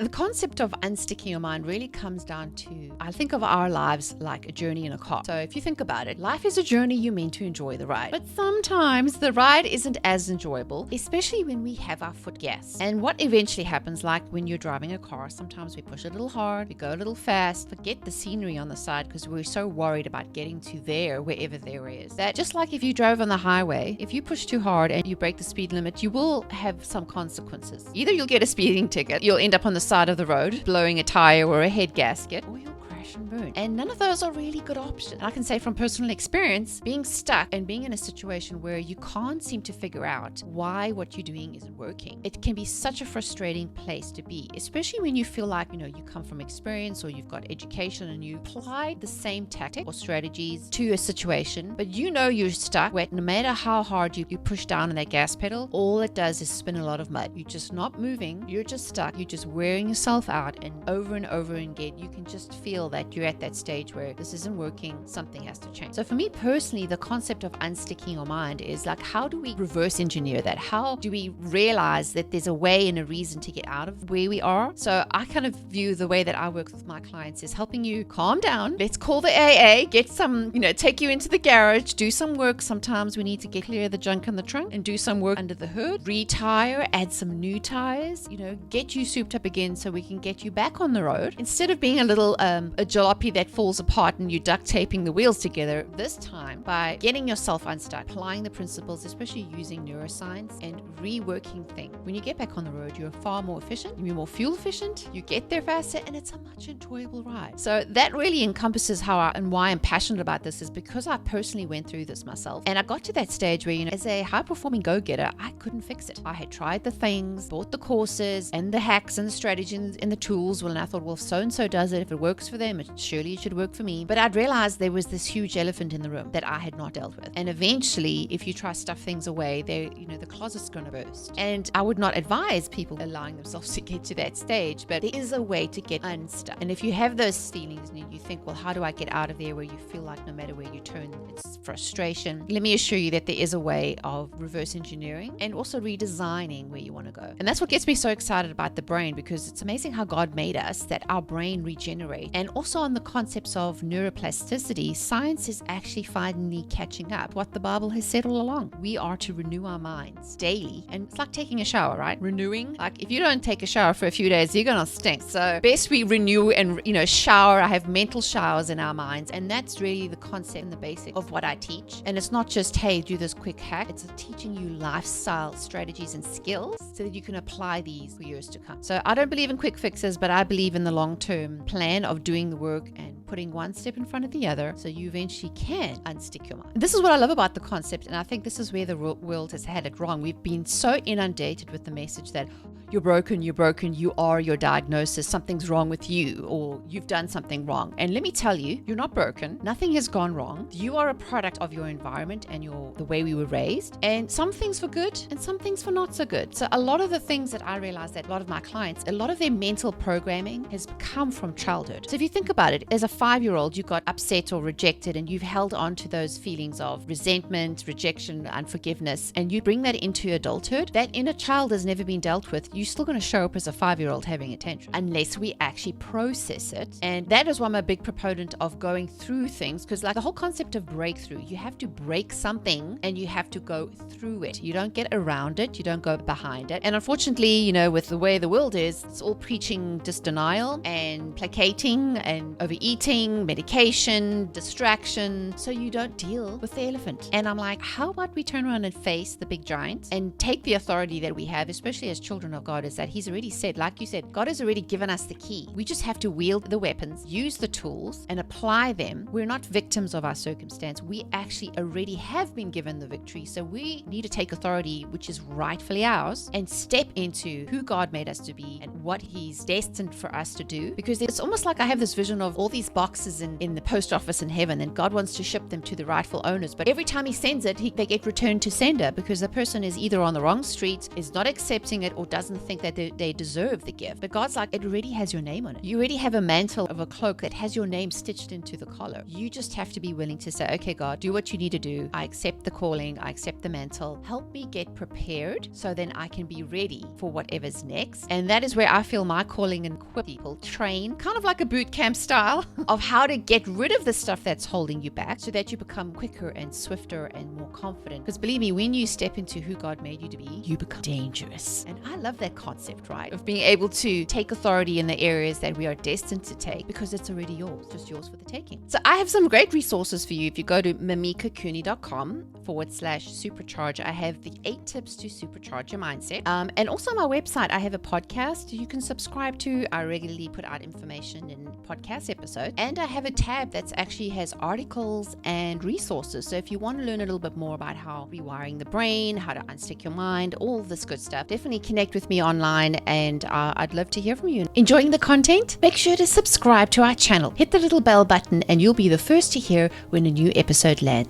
The concept of unsticking your mind really comes down to, I think of our lives like a journey in a car. So if you think about it, life is a journey. You're meant to enjoy the ride. But sometimes the ride isn't as enjoyable, especially when we have our foot gas. And what eventually happens, like when you're driving a car, sometimes we push a little hard, we go a little fast, forget the scenery on the side because we're so worried about getting to there, wherever there is. That just like if you drove on the highway, if you push too hard and you break the speed limit, you will have some consequences. Either you'll get a speeding ticket, you'll end up on the side of the road blowing a tire or a head gasket, or you'll crash and burn. And none of those are really good options. I can say from personal experience, being stuck and being in a situation where you can't seem to figure out why what you're doing isn't working, it can be such a frustrating place to be, especially when you feel like, you come from experience or you've got education and you apply the same tactic or strategies to a situation, but you're stuck where no matter how hard you push down on that gas pedal, all it does is spin a lot of mud. You're just not moving. You're just stuck. You're just wearing yourself out, and over again, you can just feel that you're at that stage where this isn't working. Something has to change. So for me personally, the concept of unsticking your mind is like, how do we reverse engineer that? How do we realize that there's a way and a reason to get out of where we are? So I kind of view the way that I work with my clients is helping you calm down. Let's call the AA, get some, take you into the garage, do some work. Sometimes we need to get clear the junk in the trunk and do some work under the hood, retire, add some new tires, get you souped up again so we can get you back on the road. Instead of being a little a jalopy that falls apart and you duct taping the wheels together, this time by getting yourself unstuck, applying the principles, especially using neuroscience and reworking things. When you get back on the road, you're far more efficient, you're more fuel efficient, you get there faster, and it's a much enjoyable ride. So that really encompasses and why I'm passionate about this, is because I personally went through this myself. And I got to that stage where, as a high-performing go-getter, I couldn't fix it. I had tried the things, bought the courses and the hacks and the strategies and the tools. And I thought, well, if so-and-so does it, if it works for them, surely it should work for me. But I'd realized there was this huge elephant in the room that I had not dealt with. And eventually, if you try to stuff things away, the closet's going to burst. And I would not advise people allowing themselves to get to that stage, but there is a way to get unstuck. And if you have those feelings and you think, well, how do I get out of there, where you feel like no matter where you turn, it's frustration? Let me assure you that there is a way of reverse engineering and also redesigning where you want to go. And that's what gets me so excited about the brain, because it's amazing how God made us, that our brain regenerates. And also on the concepts of neuroplasticity, science is actually finally catching up what the Bible has said all along. We are to renew our minds daily. And it's like taking a shower, right? Renewing. Like if you don't take a shower for a few days, you're going to stink. So best we renew and, shower. I have mental showers in our minds. And that's really the concept and the basic of what I teach. And it's not just, hey, do this quick hack. It's teaching you lifestyle strategies and skills so that you can apply these for years to come. So I don't believe in quick fixes, but I believe in the long-term plan of doing the work and putting one step in front of the other so you eventually can unstick your mind. This is what I love about the concept, and I think this is where the world has had it wrong. We've been so inundated with the message that you're broken, you are your diagnosis, something's wrong with you, or you've done something wrong. And let me tell you, you're not broken. Nothing has gone wrong. You are a product of your environment and the way we were raised. And some things for good and some things for not so good. So a lot of the things that I realized that a lot of my clients, a lot of their mental programming has come from childhood. So if you think about it, as a 5-year-old, you got upset or rejected and you've held on to those feelings of resentment, rejection, unforgiveness, and you bring that into adulthood. That inner child has never been dealt with. You're still going to show up as a 5-year-old having a tantrum unless we actually process it. And that is why I'm a big proponent of going through things, because like the whole concept of breakthrough, you have to break something and you have to go through it. You don't get around it. You don't go behind it. And unfortunately, with the way the world is, it's all preaching just denial and placating and overeating, medication, distraction, so you don't deal with the elephant. And I'm like, how about we turn around and face the big giants and take the authority that we have, especially as children of God, is that He's already said, like you said, God has already given us the key. We just have to wield the weapons, use the tools, and apply them. We're not victims of our circumstance. We actually already have been given the victory. So we need to take authority, which is rightfully ours, and step into who God made us to be and what He's destined for us to do. Because it's almost like I have this vision of all these boxes in the post office in heaven, and God wants to ship them to the rightful owners. But every time He sends it, they get returned to sender because the person is either on the wrong street, is not accepting it, or doesn't think that they deserve the gift. But God's like, it already has your name on it. You already have a mantle of a cloak that has your name stitched into the collar. You just have to be willing to say, okay, God, do what you need to do. I accept the calling. I accept the mantle. Help me get prepared so then I can be ready for whatever's next. And that is where I feel my calling and equip people, train, kind of like a boot camp style of how to get rid of the stuff that's holding you back so that you become quicker and swifter and more confident. Because believe me, when you step into who God made you to be, you become dangerous. And I love that concept, right? Of being able to take authority in the areas that we are destined to take because it's already yours, just yours for the taking. So I have some great resources for you. If you go to mamikacooney.com/supercharge, I have the 8 tips to supercharge your mindset. And also on my website, I have a podcast you can subscribe to. I regularly put out information in podcast episodes. And I have a tab that actually has articles and resources. So if you want to learn a little bit more about how rewiring the brain, how to unstick your mind, all this good stuff, definitely connect with me online, and I'd love to hear from you. Enjoying the content? Make sure to subscribe to our channel. Hit the little bell button and you'll be the first to hear when a new episode lands.